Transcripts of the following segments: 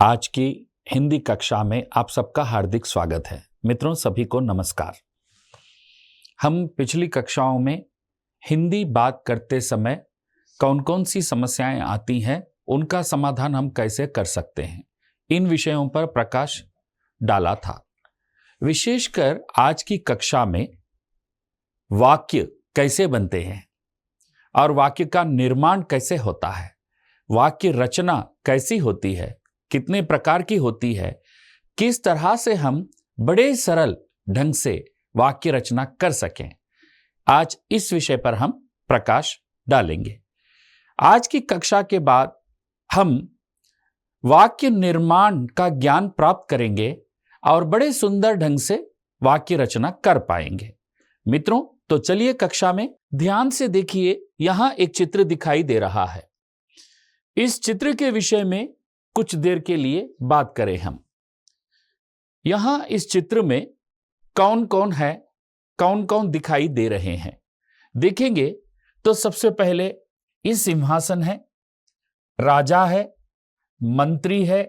आज की हिंदी कक्षा में आप सबका हार्दिक स्वागत है। मित्रों, सभी को नमस्कार। हम पिछली कक्षाओं में हिंदी बात करते समय कौन कौन सी समस्याएं आती हैं, उनका समाधान हम कैसे कर सकते हैं, इन विषयों पर प्रकाश डाला था। विशेषकर आज की कक्षा में वाक्य कैसे बनते हैं और वाक्य का निर्माण कैसे होता है, वाक्य रचना कैसी होती है, कितने प्रकार की होती है, किस तरह से हम बड़े सरल ढंग से वाक्य रचना कर सकें, आज इस विषय पर हम प्रकाश डालेंगे। आज की कक्षा के बाद हम वाक्य निर्माण का ज्ञान प्राप्त करेंगे और बड़े सुंदर ढंग से वाक्य रचना कर पाएंगे। मित्रों, तो चलिए कक्षा में ध्यान से देखिए। यहां एक चित्र दिखाई दे रहा है। इस चित्र के विषय में कुछ देर के लिए बात करें हम। यहां इस चित्र में कौन कौन है, कौन कौन दिखाई दे रहे हैं, देखेंगे तो सबसे पहले इस सिंहासन है, राजा है, मंत्री है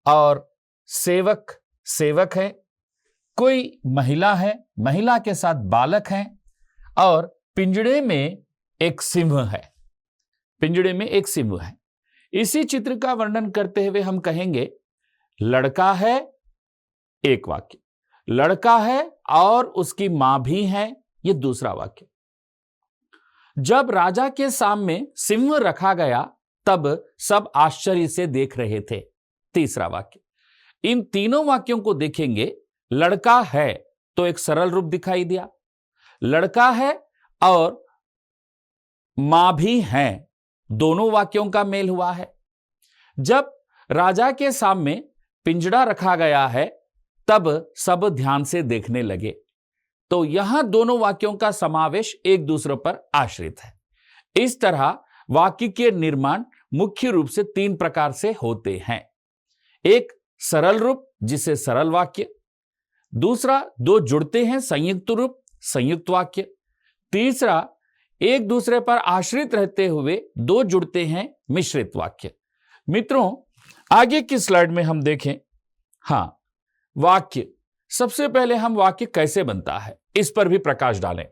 और सेवक है, कोई महिला है, महिला के साथ बालक हैं और पिंजड़े में एक सिंह है। पिंजड़े में एक सिंह है। इसी चित्र का वर्णन करते हुए हम कहेंगे लड़का है, एक वाक्य, लड़का है और उसकी मां भी है, यह दूसरा वाक्य। जब राजा के सामने सिंह रखा गया तब सब आश्चर्य से देख रहे थे, तीसरा वाक्य। इन तीनों वाक्यों को देखेंगे। लड़का है तो एक सरल रूप दिखाई दिया, लड़का है और मां भी है, दोनों वाक्यों का मेल हुआ है। जब राजा के सामने पिंजड़ा रखा गया है तब सब ध्यान से देखने लगे, तो यहां दोनों वाक्यों का समावेश एक दूसरे पर आश्रित है। इस तरह वाक्य के निर्माण मुख्य रूप से तीन प्रकार से होते हैं। एक सरल रूप, जिसे सरल वाक्य, दूसरा दो जुड़ते हैं संयुक्त रूप, संयुक्त वाक्य, तीसरा एक दूसरे पर आश्रित रहते हुए दो जुड़ते हैं मिश्रित वाक्य। मित्रों, आगे की स्लाइड में हम देखें। हां, वाक्य, सबसे पहले हम वाक्य कैसे बनता है इस पर भी प्रकाश डालें।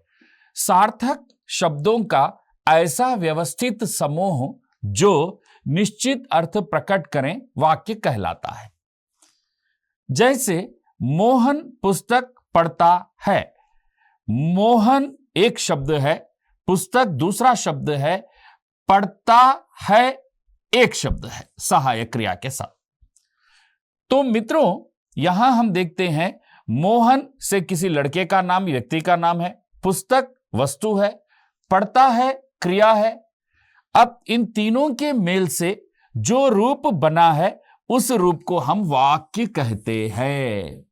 सार्थक शब्दों का ऐसा व्यवस्थित समूह जो निश्चित अर्थ प्रकट करें वाक्य कहलाता है। जैसे मोहन पुस्तक पढ़ता है। मोहन एक शब्द है, पुस्तक दूसरा शब्द है, पढ़ता है एक शब्द है सहायक क्रिया के साथ। तो मित्रों, यहां हम देखते हैं मोहन से किसी लड़के का नाम, व्यक्ति का नाम है, पुस्तक वस्तु है, पढ़ता है क्रिया है। अब इन तीनों के मेल से जो रूप बना है उस रूप को हम वाक्य कहते हैं।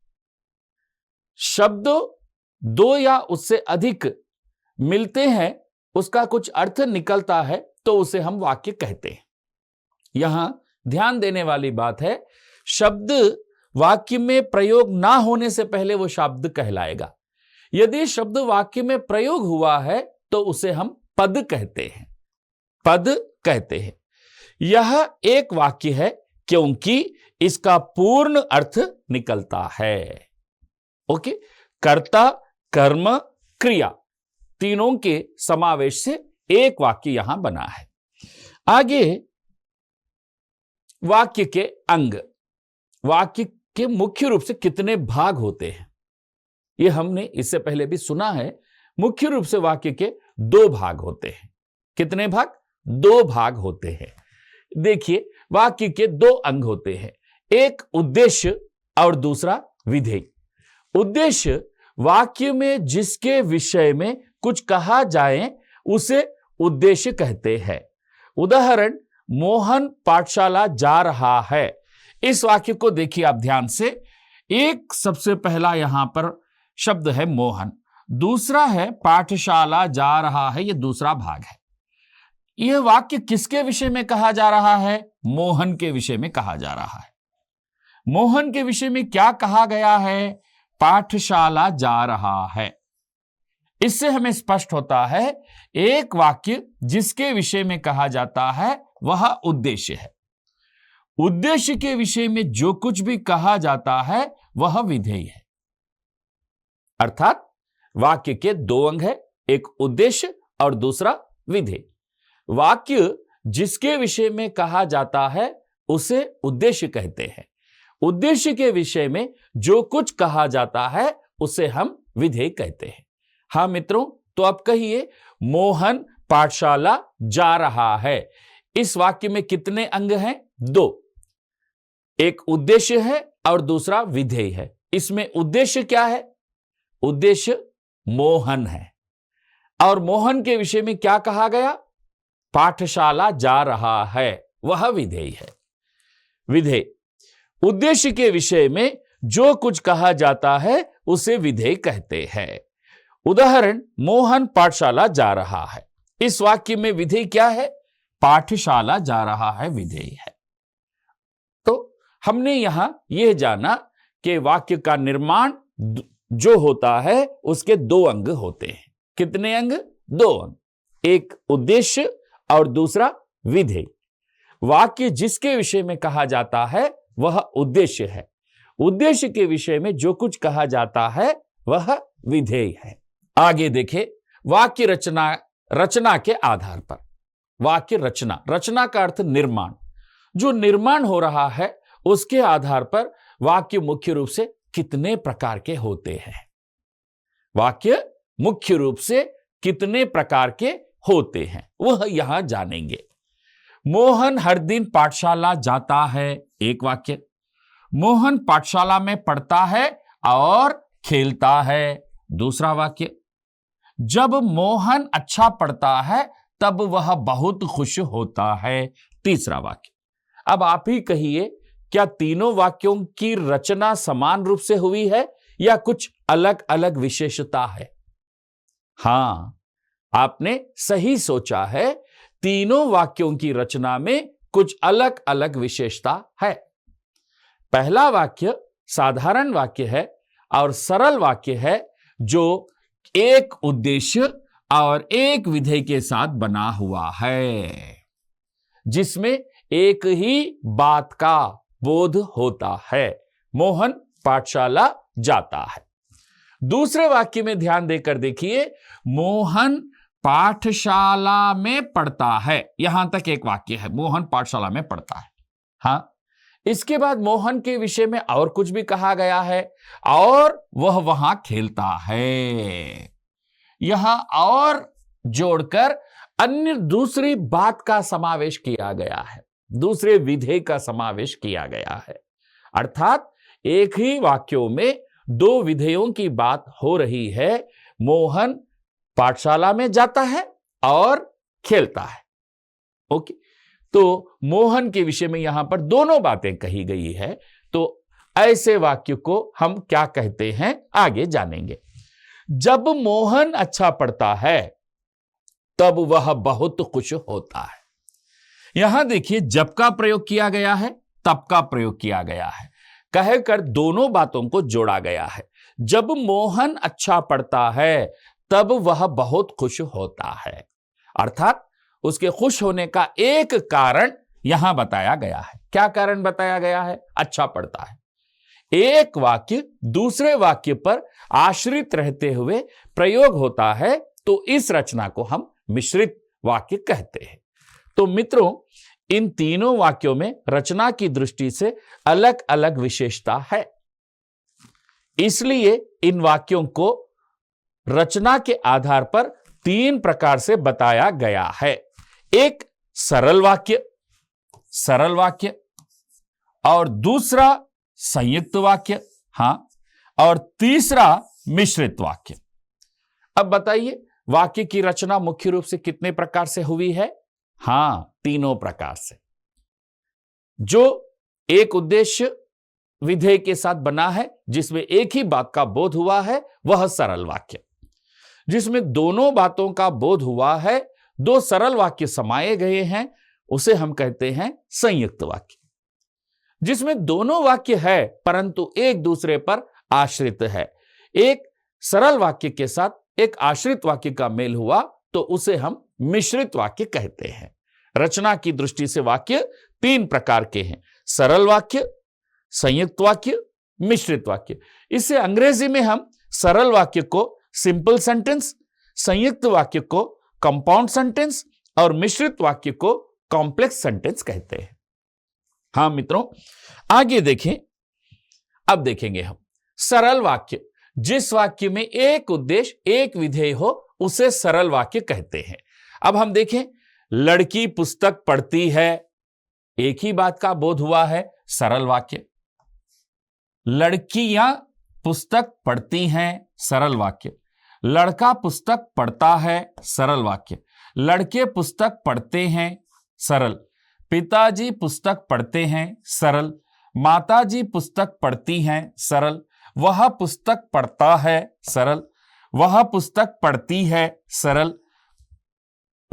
शब्द दो या उससे अधिक मिलते हैं, उसका कुछ अर्थ निकलता है तो उसे हम वाक्य कहते हैं। यहां ध्यान देने वाली बात है, शब्द वाक्य में प्रयोग ना होने से पहले वो शब्द कहलाएगा। यदि शब्द वाक्य में प्रयोग हुआ है तो उसे हम पद कहते हैं, पद कहते हैं। यह एक वाक्य है क्योंकि इसका पूर्ण अर्थ निकलता है। ओके, कर्ता, कर्म, क्रिया, तीनों के समावेश से एक वाक्य यहां बना है। आगे वाक्य के अंग, वाक्य के मुख्य रूप से कितने भाग होते हैं यह हमने इससे पहले भी सुना है। मुख्य रूप से वाक्य के दो भाग होते हैं। कितने भाग? दो भाग होते हैं। देखिए, वाक्य के दो अंग होते हैं, एक उद्देश्य और दूसरा विधेय। उद्देश्य वाक्य में जिसके विषय में कुछ कहा जाए उसे उद्देश्य कहते हैं। उदाहरण, मोहन पाठशाला जा रहा है। इस वाक्य को देखिए आप ध्यान से। एक सबसे पहला यहां पर शब्द है मोहन, दूसरा है पाठशाला जा रहा है, यह दूसरा भाग है। यह वाक्य किसके विषय में कहा जा रहा है? मोहन के विषय में कहा जा रहा है। मोहन के विषय में क्या कहा गया है? पाठशाला जा रहा है। इससे हमें स्पष्ट होता है एक वाक्य जिसके विषय में कहा जाता है वह उद्देश्य है। उद्देश्य के विषय में जो कुछ भी कहा जाता है वह विधेय है। अर्थात वाक्य के दो अंग है, एक उद्देश्य और दूसरा विधेय। वाक्य जिसके विषय में कहा जाता है उसे उद्देश्य कहते हैं। उद्देश्य के विषय में जो कुछ कहा जाता है उसे हम विधेय कहते हैं। हाँ मित्रों, तो अब कहिए, मोहन पाठशाला जा रहा है। इस वाक्य में कितने अंग हैं? दो। एक उद्देश्य है और दूसरा विधेय है। इसमें उद्देश्य क्या है? उद्देश्य मोहन है। और मोहन के विषय में क्या कहा गया? पाठशाला जा रहा है, वह विधेय है। विधेय उद्देश्य के विषय में जो कुछ कहा जाता है उसे विधेय कहते हैं। उदाहरण, मोहन पाठशाला जा रहा है। इस वाक्य में विधेय क्या है? पाठशाला जा रहा है विधेय है। तो हमने यहां यह जाना कि वाक्य का निर्माण जो होता है उसके दो अंग होते हैं। कितने अंग? दो अंग, एक उद्देश्य और दूसरा विधेय। वाक्य जिसके विषय में कहा जाता है वह उद्देश्य है। उद्देश्य के विषय में जो कुछ कहा जाता है वह विधेय है। आगे देखें, वाक्य रचना के आधार पर। वाक्य रचना का अर्थ निर्माण। जो निर्माण हो रहा है उसके आधार पर वाक्य मुख्य रूप से कितने प्रकार के होते हैं। वाक्य मुख्य रूप से कितने प्रकार के होते हैं वह यहां जानेंगे। मोहन हर दिन पाठशाला जाता है, एक वाक्य। मोहन पाठशाला में पढ़ता है और खेलता है, दूसरा वाक्य। जब मोहन अच्छा पढ़ता है तब वह बहुत खुश होता है, तीसरा वाक्य। अब आप ही कहिए, क्या तीनों वाक्यों की रचना समान रूप से हुई है या कुछ अलग अलग विशेषता है? हां, आपने सही सोचा है। तीनों वाक्यों की रचना में कुछ अलग अलग विशेषता है। पहला वाक्य साधारण वाक्य है और सरल वाक्य है जो एक उद्देश्य और एक विधेय के साथ बना हुआ है, जिसमें एक ही बात का बोध होता है। मोहन पाठशाला जाता है। दूसरे वाक्य में ध्यान देकर देखिए, मोहन पाठशाला में पढ़ता है। यहां तक एक वाक्य है, मोहन पाठशाला में पढ़ता है। हां, इसके बाद मोहन के विषय में और कुछ भी कहा गया है और वह वहां खेलता है। यहां और जोड़कर अन्य दूसरी बात का समावेश किया गया है, दूसरे विधेय का समावेश किया गया है। अर्थात एक ही वाक्यों में दो विधेयों की बात हो रही है। मोहन पाठशाला में जाता है और खेलता है। ओके, तो मोहन के विषय में यहां पर दोनों बातें कही गई है। तो ऐसे वाक्य को हम क्या कहते हैं आगे जानेंगे। जब मोहन अच्छा पढ़ता है तब वह बहुत खुश होता है। यहां देखिए, जब का प्रयोग किया गया है, तब का प्रयोग किया गया है, कहकर दोनों बातों को जोड़ा गया है। जब मोहन अच्छा पढ़ता है तब वह बहुत खुश होता है। अर्थात उसके खुश होने का एक कारण यहां बताया गया है। क्या कारण बताया गया है? अच्छा पढ़ता है। एक वाक्य दूसरे वाक्य पर आश्रित रहते हुए प्रयोग होता है, तो इस रचना को हम मिश्रित वाक्य कहते हैं। तो मित्रों, इन तीनों वाक्यों में रचना की दृष्टि से अलग अलग विशेषता है। इसलिए इन वाक्यों को रचना के आधार पर तीन प्रकार से बताया गया है। एक सरल वाक्य और दूसरा संयुक्त वाक्य, हां, और तीसरा मिश्रित वाक्य। अब बताइए, वाक्य की रचना मुख्य रूप से कितने प्रकार से हुई है? हां, तीनों प्रकार से। जो एक उद्देश्य विधेय के साथ बना है, जिसमें एक ही बात का बोध हुआ है, वह सरल वाक्य। जिसमें दोनों बातों का बोध हुआ है, दो सरल वाक्य समाये गए हैं, उसे हम कहते हैं संयुक्त वाक्य। जिसमें दोनों वाक्य है परंतु एक दूसरे पर आश्रित है, एक सरल वाक्य के साथ एक आश्रित वाक्य का मेल हुआ, तो उसे हम मिश्रित वाक्य कहते हैं। रचना की दृष्टि से वाक्य तीन प्रकार के हैं: सरल वाक्य, संयुक्त वाक्य, मिश्रित वाक्य। इसे अंग्रेजी में हम सरल वाक्य को सिंपल सेंटेंस, संयुक्त वाक्य को कंपाउंड सेंटेंस और मिश्रित वाक्य को कॉम्प्लेक्स सेंटेंस कहते हैं। हाँ मित्रों, आगे देखें। अब देखेंगे हम सरल वाक्य। जिस वाक्य में एक उद्देश्य, एक विधेय हो, उसे सरल वाक्य कहते हैं। अब हम देखें, लड़की पुस्तक पढ़ती है, एक ही बात का बोध हुआ है, सरल वाक्य। लड़कियां पुस्तक पढ़ती हैं, सरल वाक्य। लड़का पुस्तक पढ़ता है, सरल वाक्य। लड़के पुस्तक पढ़ते हैं, सरल। पिताजी पुस्तक पढ़ते हैं, सरल। माताजी पुस्तक पढ़ती हैं, सरल। वह पुस्तक पढ़ता है, सरल। वह पुस्तक पढ़ती है, सरल।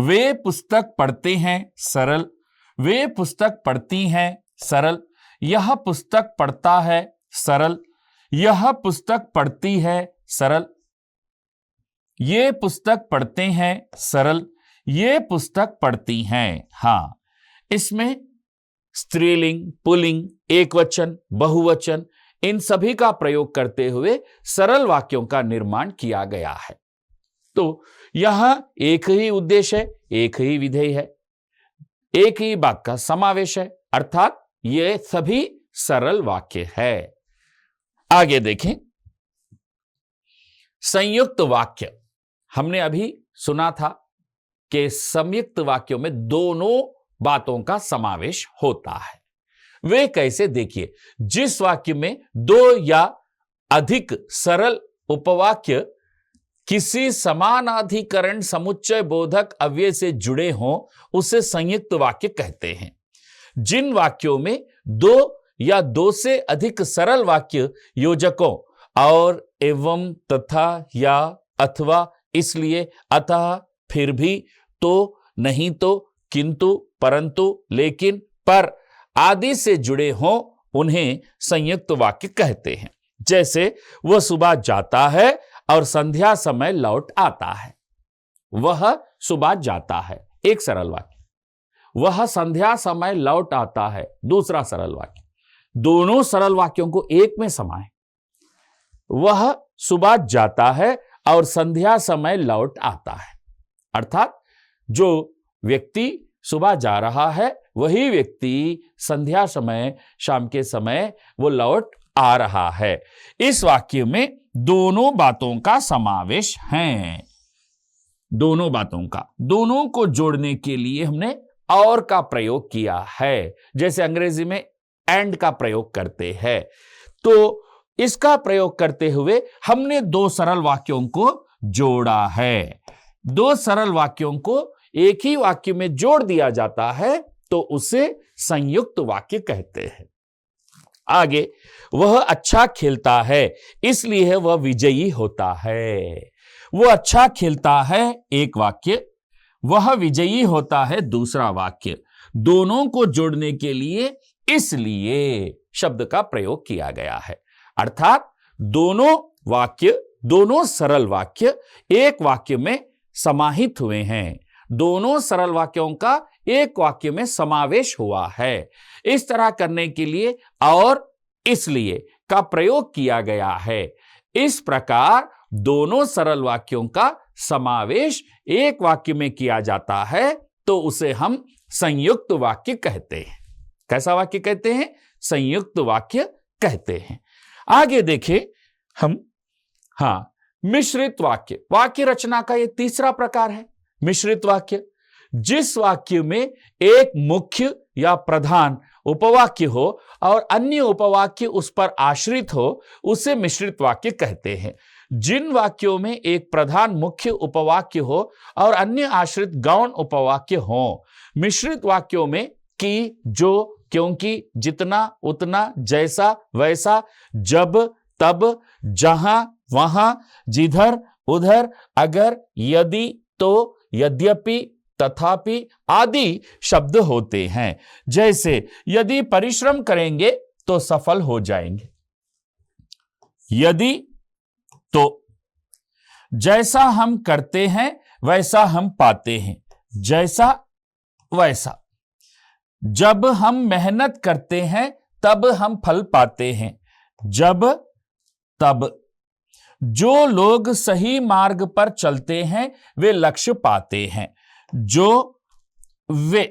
वे पुस्तक पढ़ते हैं, सरल। वे पुस्तक पढ़ती हैं, सरल। यह पुस्तक पढ़ता है, सरल। यह पुस्तक पढ़ती है, सरल। ये पुस्तक पढ़ते हैं, सरल। ये पुस्तक पढ़ती हैं। हां, इसमें स्त्रीलिंग, पुल्लिंग, एकवचन, बहुवचन, इन सभी का प्रयोग करते हुए सरल वाक्यों का निर्माण किया गया है। तो यहां एक ही उद्देश्य है, एक ही विधेय है, एक ही बात का समावेश है, अर्थात ये सभी सरल वाक्य है। आगे देखें, संयुक्त वाक्य। हमने अभी सुना था कि संयुक्त वाक्यों में दोनों बातों का समावेश होता है। वे कैसे, देखिए, जिस वाक्य में दो या अधिक सरल उपवाक्य किसी समानाधिकरण समुच्चय बोधक अव्यय से जुड़े हों, उसे संयुक्त वाक्य कहते हैं। जिन वाक्यों में दो या दो से अधिक सरल वाक्य योजकों और, एवं, तथा, या, अथवा, इसलिए, अतः, फिर भी, तो, नहीं तो, किंतु, परंतु, लेकिन, पर आदि से जुड़े हों, उन्हें संयुक्त वाक्य कहते हैं। जैसे, वह सुबह जाता है और संध्या समय लौट आता है। वह सुबह जाता है, एक सरल वाक्य। वह संध्या समय लौट आता है, दूसरा सरल वाक्य। दोनों सरल वाक्यों को एक में समाएं। वह सुबह जाता है और संध्या समय लौट आता है, अर्थात जो व्यक्ति सुबह जा रहा है वही व्यक्ति संध्या समय, शाम के समय वो लौट आ रहा है। इस वाक्य में दोनों बातों का समावेश है। दोनों बातों का, दोनों को जोड़ने के लिए हमने और का प्रयोग किया है, जैसे अंग्रेजी में एंड का प्रयोग करते हैं। तो इसका प्रयोग करते हुए हमने दो सरल वाक्यों को जोड़ा है। दो सरल वाक्यों को एक ही वाक्य में जोड़ दिया जाता है तो उसे संयुक्त वाक्य कहते हैं। आगे, वह अच्छा खेलता है इसलिए वह विजयी होता है। वह अच्छा खेलता है, एक वाक्य। वह विजयी होता है, दूसरा वाक्य। दोनों को जोड़ने के लिए इसलिए शब्द का प्रयोग किया गया है, अर्थात दोनों वाक्य, दोनों सरल वाक्य एक वाक्य में समाहित हुए हैं। दोनों सरल वाक्यों का एक वाक्य में समावेश हुआ है। इस तरह करने के लिए और इसलिए का प्रयोग किया गया है। इस प्रकार दोनों सरल वाक्यों का समावेश एक वाक्य में किया जाता है तो उसे हम संयुक्त वाक्य कहते हैं। कैसा वाक्य कहते हैं? संयुक्त वाक्य कहते हैं। आगे देखें हम, मिश्रित वाक्य। वाक्य रचना का यह तीसरा प्रकार है, मिश्रित वाक्य। जिस वाक्य में एक मुख्य या प्रधान उपवाक्य हो और अन्य उपवाक्य उस पर आश्रित हो, उसे मिश्रित वाक्य कहते हैं। जिन वाक्यों में एक प्रधान मुख्य उपवाक्य हो और अन्य आश्रित गौण उपवाक्य हो, मिश्रित वाक्यों में कि, जो, क्योंकि, जितना, उतना, जैसा, वैसा, जब, तब, जहां, वहां, जिधर, उधर, अगर, यदि, तो, यद्यपि, तथापि आदि शब्द होते हैं। जैसे, यदि परिश्रम करेंगे तो सफल हो जाएंगे। यदि, तो, जैसा हम करते हैं वैसा हम पाते हैं। जैसा, वैसा। जब हम मेहनत करते हैं तब हम फल पाते हैं। जब तब। जो लोग सही मार्ग पर चलते हैं वे लक्ष्य पाते हैं। जो वे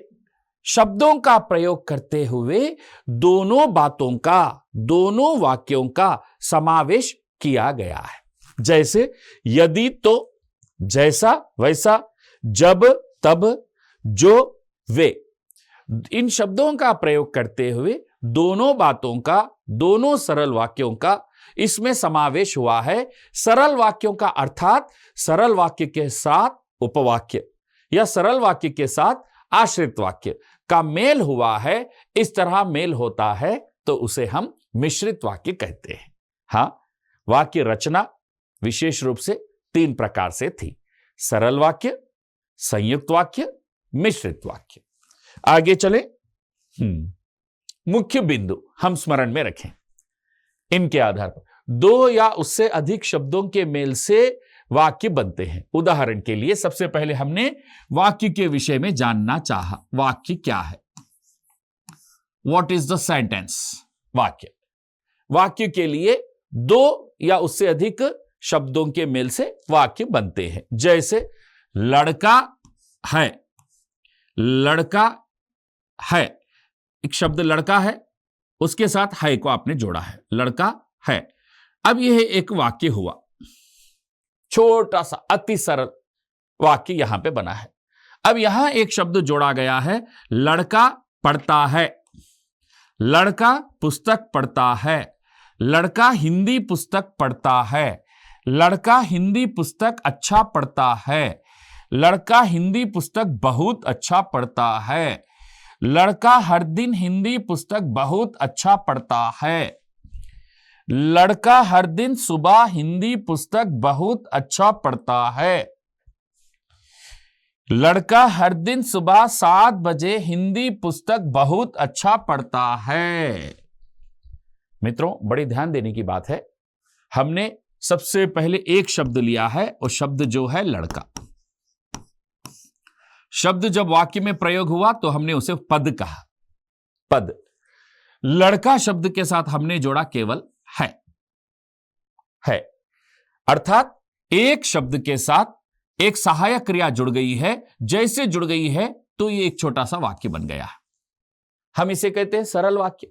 शब्दों का प्रयोग करते हुए दोनों बातों का, दोनों वाक्यों का समावेश किया गया है। जैसे यदि तो, जैसा वैसा, जब तब, जो वे, इन शब्दों का प्रयोग करते हुए दोनों बातों का, दोनों सरल वाक्यों का इसमें समावेश हुआ है। सरल वाक्यों का अर्थात सरल वाक्य के साथ उपवाक्य या सरल वाक्य के साथ आश्रित वाक्य का मेल हुआ है। इस तरह मेल होता है तो उसे हम मिश्रित वाक्य कहते हैं। हां, वाक्य रचना विशेष रूप से 3 प्रकार से थी: सरल वाक्य, संयुक्त वाक्य, मिश्रित वाक्य। आगे चले। मुख्य बिंदु हम स्मरण में रखें। इनके आधार पर 2 या उससे अधिक शब्दों के मेल से वाक्य बनते हैं। उदाहरण के लिए सबसे पहले हमने वाक्य के विषय में जानना चाहा। वाक्य क्या है? What is the sentence? वाक्य। वाक्य के लिए 2 या उससे अधिक शब्दों के मेल से वाक्य बनते हैं। जैसे लड़का है, लड़का है, एक शब्द लड़का है, उसके साथ है को आपने जोड़ा है, लड़का है। अब यह एक वाक्य हुआ, छोटा सा अति सरल वाक्य यहां पे बना है। अब यहां एक शब्द जोड़ा गया है, लड़का पढ़ता है, लड़का पुस्तक पढ़ता है, लड़का हिंदी पुस्तक पढ़ता है, लड़का हिंदी पुस्तक अच्छा पढ़ता है, लड़का हिंदी पुस्तक बहुत अच्छा पढ़ता है, लड़का हर दिन हिंदी पुस्तक बहुत अच्छा पढ़ता है, लड़का हर दिन सुबह हिंदी पुस्तक बहुत अच्छा पढ़ता है, लड़का हर दिन सुबह 7 बजे हिंदी पुस्तक बहुत अच्छा पढ़ता है। मित्रों, बड़ी ध्यान देने की बात है। हमने सबसे पहले एक शब्द लिया है और शब्द जो है लड़का। शब्द जब वाक्य में प्रयोग हुआ तो हमने उसे पद कहा। पद। लड़का शब्द के साथ हमने जोड़ा केवल है। अर्थात एक शब्द के साथ एक सहायक क्रिया जुड़ गई है। जैसे जुड़ गई है तो ये एक छोटा सा वाक्य बन गया। हम इसे कहते हैं सरल वाक्य।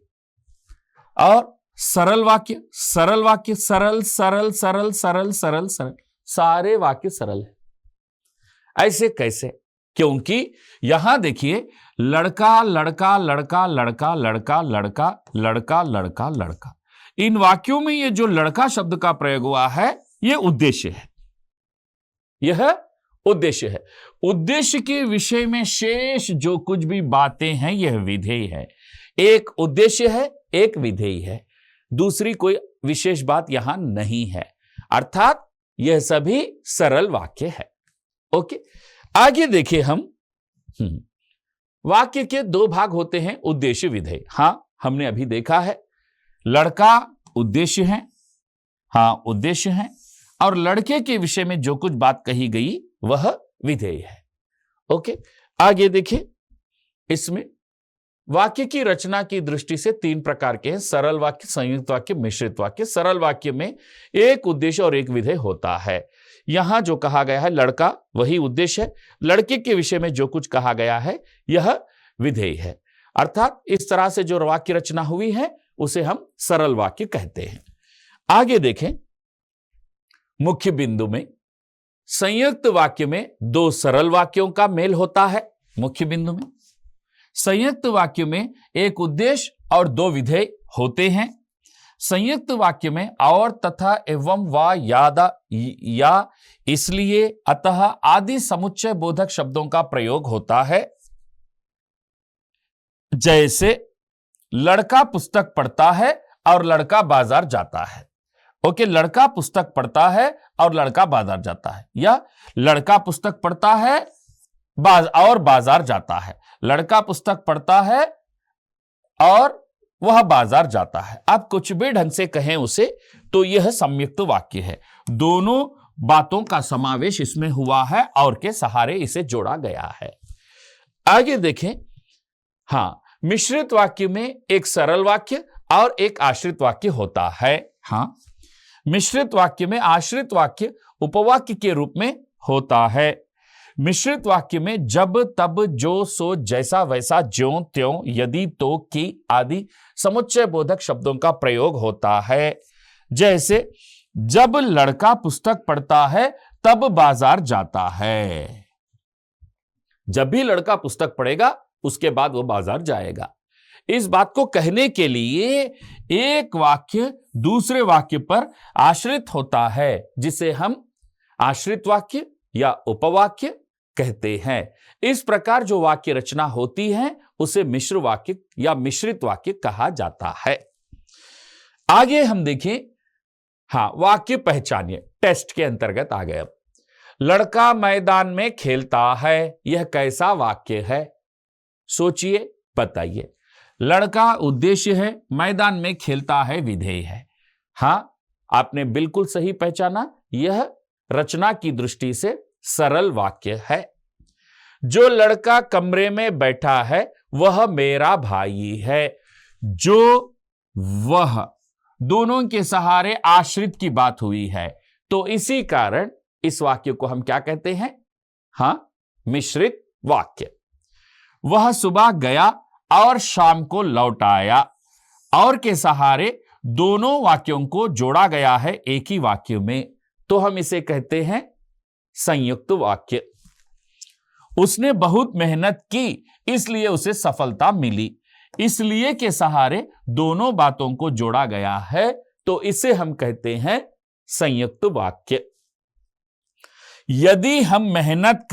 और सरल वाक्य, सरल वाक्य, सरल सरल सरल सरल सरल सरल, सारे वाक्य सरल है। ऐसे कैसे? क्योंकि यहां देखिए, लड़का लड़का लड़का लड़का लड़का लड़का लड़का लड़का लड़का, इन वाक्यों में ये जो लड़का शब्द का प्रयोग हुआ है यह उद्देश्य है। यह उद्देश्य है। उद्देश्य के विषय में शेष जो कुछ भी बातें हैं यह विधेय है। एक उद्देश्य है, एक विधेय है, दूसरी कोई विशेष बात यहां नहीं है। अर्थात यह सभी सरल वाक्य है। ओके, आगे देखिए हम। वाक्य के 2 भाग होते हैं, उद्देश्य विधेय। हां, हमने अभी देखा है लड़का उद्देश्य है, हां उद्देश्य है, और लड़के के विषय में जो कुछ बात कही गई वह विधेय है। ओके, आगे देखिए। इसमें वाक्य की रचना की दृष्टि से 3 प्रकार के हैं: सरल वाक्य, संयुक्त वाक्य, मिश्रित वाक्य। सरल वाक्य में एक उद्देश्य और एक विधेय होता है। यहां जो कहा गया है लड़का, वही उद्देश्य है। लड़के के विषय में जो कुछ कहा गया है यह विधेय है। अर्थात इस तरह से जो वाक्य रचना हुई है उसे हम सरल वाक्य कहते हैं। आगे देखें। मुख्य बिंदु में संयुक्त वाक्य में 2 सरल वाक्यों का मेल होता है। मुख्य बिंदु में संयुक्त वाक्य में एक उद्देश्य और 2 विधेय होते हैं। संयुक्त वाक्य में और, तथा, एवं, वा, यादा, या, इसलिए, अतः आदि समुच्चय बोधक शब्दों का प्रयोग होता है। जैसे लड़का पुस्तक पढ़ता है और लड़का बाजार जाता है। ओके, लड़का पुस्तक पढ़ता है और लड़का बाजार जाता है, या लड़का पुस्तक पढ़ता है और बाजार जाता है। लड़का पुस्तक पढ़ता है और वह बाजार जाता है। आप कुछ भी ढंग से कहें उसे तो यह संयुक्त वाक्य है। दोनों बातों का समावेश इसमें हुआ है और के सहारे इसे जोड़ा गया है। आगे देखें। हां, मिश्रित वाक्य में एक सरल वाक्य और एक आश्रित वाक्य होता है। हां, मिश्रित वाक्य में आश्रित वाक्य उपवाक्य के रूप में होता है। मिश्रित वाक्य में जब, तब, जो, सो, जैसा, वैसा, ज्यों, त्यों, यदि, तो, कि आदि समुच्चय बोधक शब्दों का प्रयोग होता है। जैसे जब लड़का पुस्तक पढ़ता है तब बाजार जाता है। जब भी लड़का पुस्तक पढ़ेगा उसके बाद वो बाजार जाएगा। इस बात को कहने के लिए एक वाक्य दूसरे वाक्य पर आश्रित होता है, जिसे हम आश्रित वाक्य या उपवाक्य कहते हैं। इस प्रकार जो वाक्य रचना होती है उसे मिश्र वाक्य या मिश्रित वाक्य कहा जाता है। आगे हम देखें, वाक्य पहचानिए, टेस्ट के अंतर्गत आ गए। अब लड़का मैदान में खेलता है, यह कैसा वाक्य है? सोचिए, बताइए। लड़का उद्देश्य है, मैदान में खेलता है विधेय है। आपने बिल्कुल सही पहचाना, यह रचना की दृष्टि से सरल वाक्य है। जो लड़का कमरे में बैठा है वह मेरा भाई है। जो, वह, दोनों के सहारे आश्रित की बात हुई है, तो इसी कारण इस वाक्य को हम क्या कहते हैं? मिश्रित वाक्य। वह सुबह गया और शाम को लौट आया, और के सहारे दोनों वाक्यों को जोड़ा गया है एक ही वाक्य में, तो हम इसे कहते हैं संयुक्त वाक्य। उसने बहुत मेहनत की इसलिए उसे सफलता मिली, इसलिए के सहारे दोनों बातों को जोड़ा गया है, तो इसे हम कहते हैं संयुक्त वाक्य। यदि हम मेहनत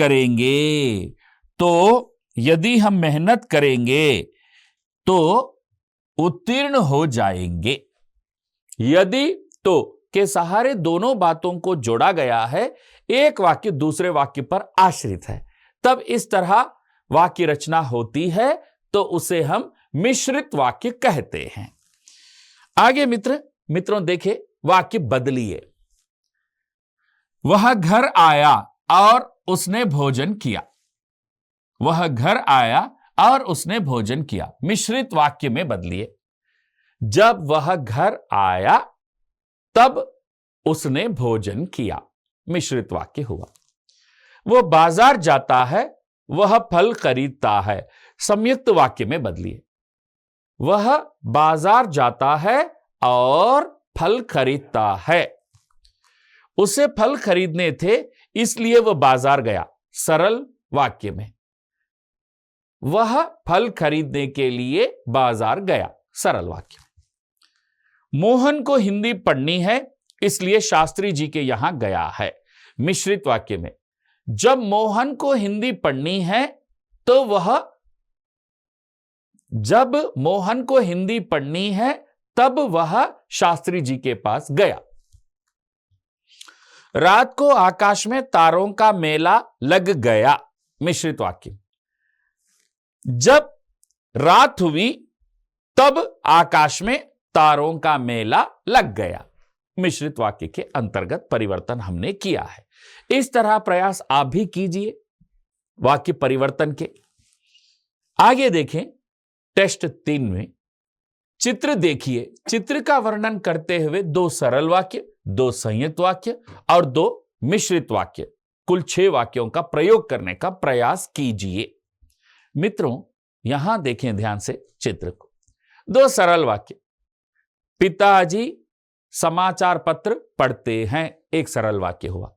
करेंगे तो उत्तीर्ण हो जाएंगे। यदि तो के सहारे दोनों बातों को जोड़ा गया है, एक वाक्य दूसरे वाक्य पर आश्रित है, तब इस तरह वाक्य रचना होती है, तो उसे हम मिश्रित वाक्य कहते हैं। आगे मित्रों देखें, वाक्य बदलिए। वह घर आया और उसने भोजन किया। वह घर आया और उसने भोजन किया, मिश्रित वाक्य में बदलिए। जब वह घर आया तब उसने भोजन किया, मिश्रित वाक्य हुआ। वो बाजार जाता है, वह फल खरीदता है, संयुक्त वाक्य में बदलिए। वह बाजार जाता है और फल खरीदता है। उसे फल खरीदने थे इसलिए वह बाजार गया, सरल वाक्य में। वह फल खरीदने के लिए बाजार गया, सरल वाक्य में। मोहन को हिंदी पढ़नी है इसलिए शास्त्री जी के यहां गया है, मिश्रित वाक्य में। जब मोहन को हिंदी पढ़नी है तो तब वह शास्त्री जी के पास गया। रात को आकाश में तारों का मेला लग गया, मिश्रित वाक्य। जब रात हुई तब आकाश में तारों का मेला लग गया, मिश्रित वाक्य के अंतर्गत परिवर्तन हमने किया है। इस तरह प्रयास आप भी कीजिए वाक्य परिवर्तन के। आगे देखें, टेस्ट 3 में चित्र देखिए। चित्र का वर्णन करते हुए 2 सरल वाक्य, 2 संयुक्त वाक्य और 2 मिश्रित वाक्य, कुल 6 वाक्यों का प्रयोग करने का प्रयास कीजिए। मित्रों, यहां देखें ध्यान से चित्र को। 2 सरल वाक्य। पिताजी समाचार पत्र पढ़ते हैं, एक सरल वाक्य हुआ।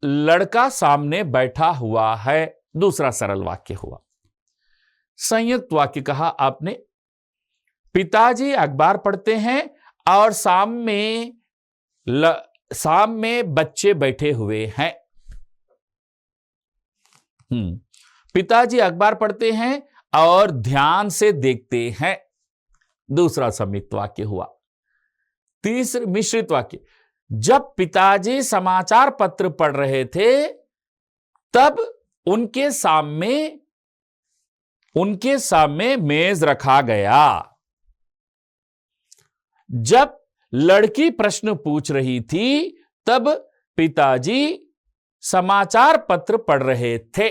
लड़का सामने बैठा हुआ है, दूसरा सरल वाक्य हुआ। संयुक्त वाक्य कहा आपने, पिताजी अखबार पढ़ते हैं और सामने बच्चे बैठे हुए हैं। पिताजी अखबार पढ़ते हैं और ध्यान से देखते हैं, दूसरा संयुक्त वाक्य हुआ। तीसरा मिश्रित वाक्य, जब पिताजी समाचार पत्र पढ़ रहे थे तब उनके सामने मेज रखा गया। जब लड़की प्रश्न पूछ रही थी तब पिताजी समाचार पत्र पढ़ रहे थे,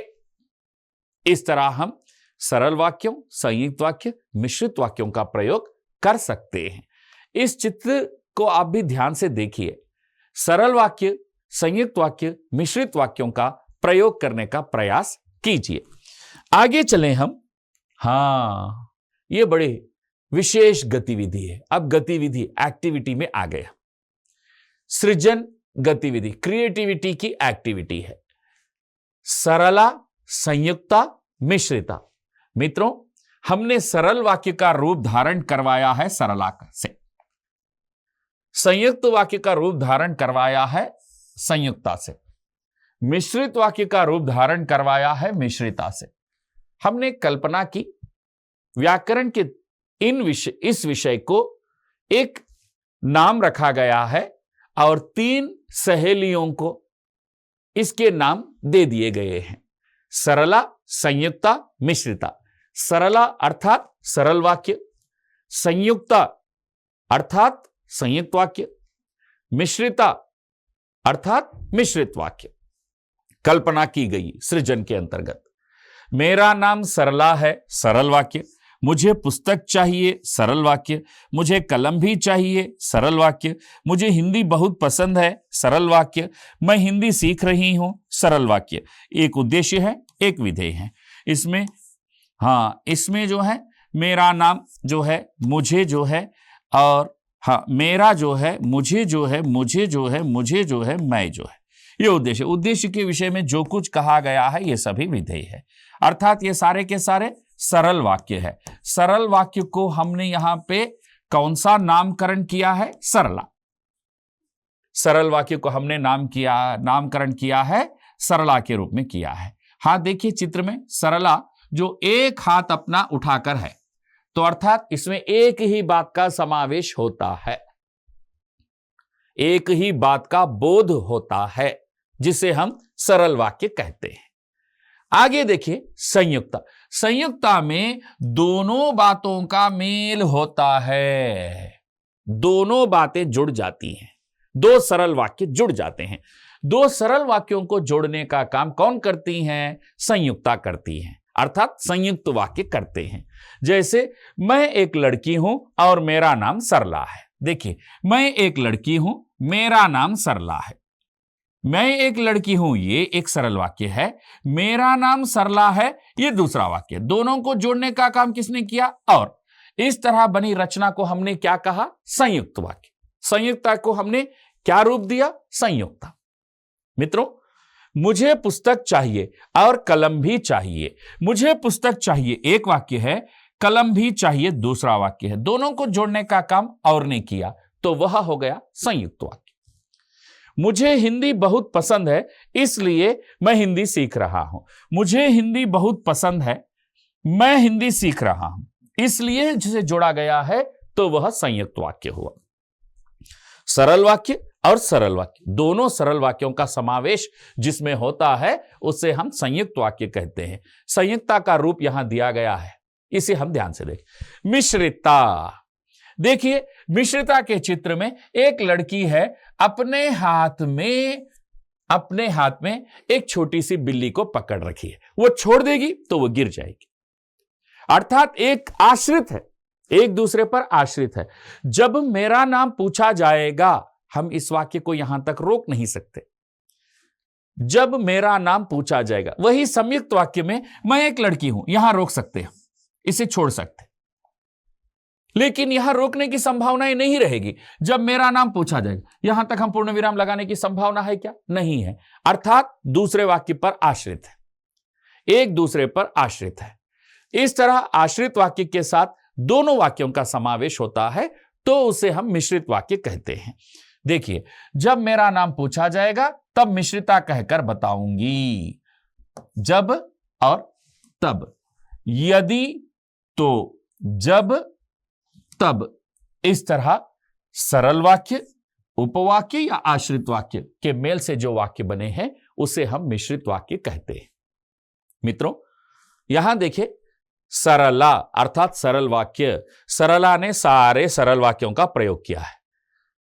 इस तरह हम सरल वाक्यों, संयुक्त वाक्य, मिश्रित वाक्यों का प्रयोग कर सकते हैं। इस चित्र को आप भी ध्यान से देखिए। सरल वाक्य, संयुक्त वाक्य, मिश्रित वाक्यों का प्रयोग करने का प्रयास कीजिए। आगे चलें हम। ये बड़े विशेष गतिविधि है। अब गतिविधि एक्टिविटी में आ गया। सृजन गतिविधि, क्रिएटिविटी की एक्टिविटी है। सरला, संयुक्ता, मिश्रिता। मित्रों, हमने सरल वाक्य का रूप धारण करवाया है सरला से, संयुक्त वाक्य का रूप धारण करवाया है संयुक्ता से, मिश्रित वाक्य का रूप धारण करवाया है मिश्रिता से। हमने कल्पना की व्याकरण के इस विषय को एक नाम रखा गया है और 3 सहेलियों को इसके नाम दे दिए गए हैं, सरला, संयुक्ता, मिश्रिता। सरला अर्थात सरल वाक्य, संयुक्ता अर्थात संयुक्त वाक्य, मिश्रिता अर्थात मिश्रित वाक्य। कल्पना की गई सृजन के अंतर्गत। मेरा नाम सरला है, सरल वाक्य। मुझे पुस्तक चाहिए, सरल वाक्य। मुझे कलम भी चाहिए, सरल वाक्य। मुझे हिंदी बहुत पसंद है, सरल वाक्य। मैं हिंदी सीख रही हूं, सरल वाक्य। एक उद्देश्य है, एक विधेय है। इसमें जो है मेरा नाम जो है, मुझे जो है, और मेरा जो है, मुझे जो है, मुझे जो है, मुझे जो है, मैं जो है, ये उद्देश्य। उद्देश्य के विषय में जो कुछ कहा गया है ये सभी विधेय है, अर्थात ये सारे के सारे सरल वाक्य है। सरल वाक्य को हमने यहां पे कौन सा नामकरण किया है? सरला। सरल वाक्य को हमने नामकरण किया है सरला के रूप में किया है। देखिए चित्र में सरला जो एक हाथ अपना उठाकर है, तो अर्थात इसमें एक ही बात का समावेश होता है, एक ही बात का बोध होता है, जिसे हम सरल वाक्य कहते हैं। आगे देखिए संयुक्ता। संयुक्ता में दोनों बातों का मेल होता है, दोनों बातें जुड़ जाती हैं, 2 सरल वाक्य जुड़ जाते हैं। 2 सरल वाक्यों को जोड़ने का काम कौन करती हैं? संयुक्ता करती हैं, अर्थात संयुक्त वाक्य करते हैं। जैसे मैं एक लड़की हूं और मेरा नाम सरला है। देखिए, मैं एक लड़की हूं, मेरा नाम सरला है। मैं एक लड़की हूं, ये एक सरल वाक्य है। मेरा नाम सरला है, ये दूसरा वाक्य। दोनों को जोड़ने का काम किसने किया? और इस तरह बनी रचना को हमने क्या कहा? संयुक्त वाक्य। संयुक्ता को हमने क्या रूप दिया? संयुक्ता। मित्रों, मुझे पुस्तक चाहिए और कलम भी चाहिए। मुझे पुस्तक चाहिए एक वाक्य है, कलम भी चाहिए दूसरा वाक्य है। दोनों को जोड़ने का काम और ने किया, तो वह हो गया संयुक्त वाक्य। मुझे हिंदी बहुत पसंद है, इसलिए मैं हिंदी सीख रहा हूं। मुझे हिंदी बहुत पसंद है, मैं हिंदी सीख रहा हूं, इसलिए जिसे जोड़ा गया है तो वह संयुक्त वाक्य हुआ। सरल वाक्य और सरल वाक्य, दोनों सरल वाक्यों का समावेश जिसमें होता है उसे हम संयुक्त वाक्य कहते हैं। संयुक्ता का रूप यहां दिया गया है, इसे हम ध्यान से देखें। मिश्रिता। देखिए, मिश्रिता के चित्र में एक लड़की है, अपने हाथ में एक छोटी सी बिल्ली को पकड़ रखी है। वो छोड़ देगी तो वो गिर जाएगी, अर्थात एक आश्रित है, एक दूसरे पर आश्रित है। जब मेरा नाम पूछा जाएगा, हम इस वाक्य को यहां तक रोक नहीं सकते। जब मेरा नाम पूछा जाएगा, वही संयुक्त वाक्य में मैं एक लड़की हूं, यहां रोक सकते हैं, इसे छोड़ सकते, लेकिन यहां रोकने की संभावना नहीं रहेगी। जब मेरा नाम पूछा जाएगा, यहां तक हम पूर्ण विराम लगाने की संभावना है क्या? नहीं है, अर्थात दूसरे वाक्य पर आश्रित है, एक दूसरे पर आश्रित है। इस तरह आश्रित वाक्य के साथ दोनों वाक्यों का समावेश होता है, तो उसे हम मिश्रित वाक्य कहते हैं। देखिए, जब मेरा नाम पूछा जाएगा तब मिश्रिता कहकर बताऊंगी। जब और तब, यदि तो जब तब, इस तरह सरल वाक्य, उपवाक्य या आश्रित वाक्य के मेल से जो वाक्य बने हैं उसे हम मिश्रित वाक्य कहते हैं। मित्रों, यहां देखिए, सरला अर्थात सरल वाक्य, सरला ने सारे सरल वाक्यों का प्रयोग किया है।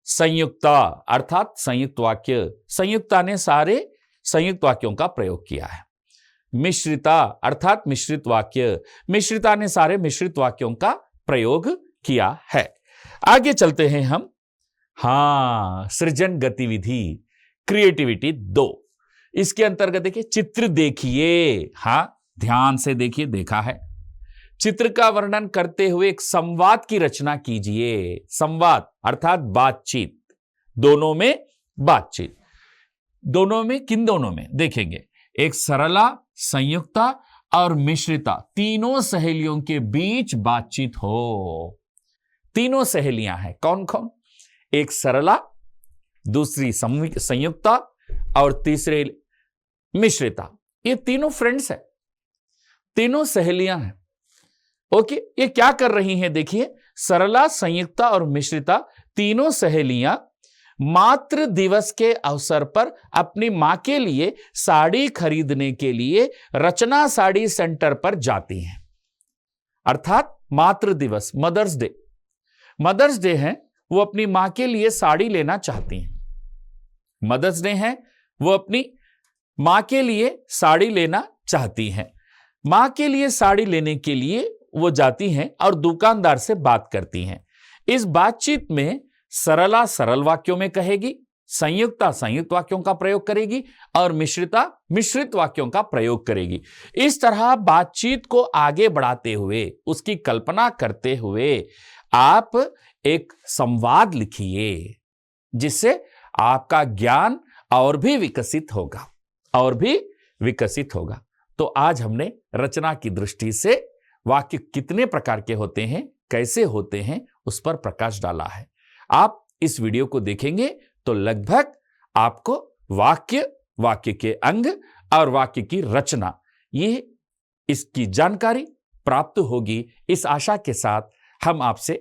संयुक्ता अर्थात संयुक्त वाक्य, संयुक्ता ने सारे संयुक्त वाक्यों का प्रयोग किया है। मिश्रिता अर्थात मिश्रित वाक्य। मिश्रिता ने सारे मिश्रित वाक्यों का प्रयोग किया है। आगे चलते हैं हम। सृजन गतिविधि क्रिएटिविटी 2, इसके अंतर्गत देखिए चित्र देखिए। ध्यान से देखिए, देखा है। चित्र का वर्णन करते हुए एक संवाद की रचना कीजिए। संवाद अर्थात बातचीत, दोनों में बातचीत। दोनों में, किन दोनों में देखेंगे, एक सरला, संयुक्ता और मिश्रिता, तीनों सहेलियों के बीच बातचीत हो। तीनों सहेलियां हैं, कौन कौन? एक सरला, दूसरी संयुक्ता और तीसरे मिश्रिता। ये तीनों फ्रेंड्स हैं, तीनों सहेलियां हैं। ओके, ये क्या कर रही हैं? देखिए, सरला, संयुक्ता और मिश्रिता तीनों सहेलियां मातृ दिवस के अवसर पर अपनी मां के लिए साड़ी खरीदने के लिए रचना साड़ी सेंटर पर जाती हैं। अर्थात मातृ दिवस, मदर्स डे है, वो अपनी मां के लिए साड़ी लेना चाहती हैं। मदर्स डे है, वो अपनी मां के लिए साड़ी लेना चाहती हैं। मां के लिए साड़ी लेने के लिए वो जाती हैं और दुकानदार से बात करती हैं। इस बातचीत में सरला सरल वाक्यों में कहेगी, संयुक्ता संयुक्त वाक्यों का प्रयोग करेगी और मिश्रिता मिश्रित वाक्यों का प्रयोग करेगी। इस तरह बातचीत को आगे बढ़ाते हुए, उसकी कल्पना करते हुए आप एक संवाद लिखिए, जिससे आपका ज्ञान और भी विकसित होगा। तो आज हमने रचना की दृष्टि से वाक्य कितने प्रकार के होते हैं, कैसे होते हैं, उस पर प्रकाश डाला है। आप इस वीडियो को देखेंगे तो लगभग आपको वाक्य के अंग और वाक्य की रचना, ये इसकी जानकारी प्राप्त होगी। इस आशा के साथ हम आपसे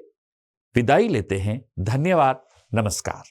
विदाई लेते हैं। धन्यवाद, नमस्कार।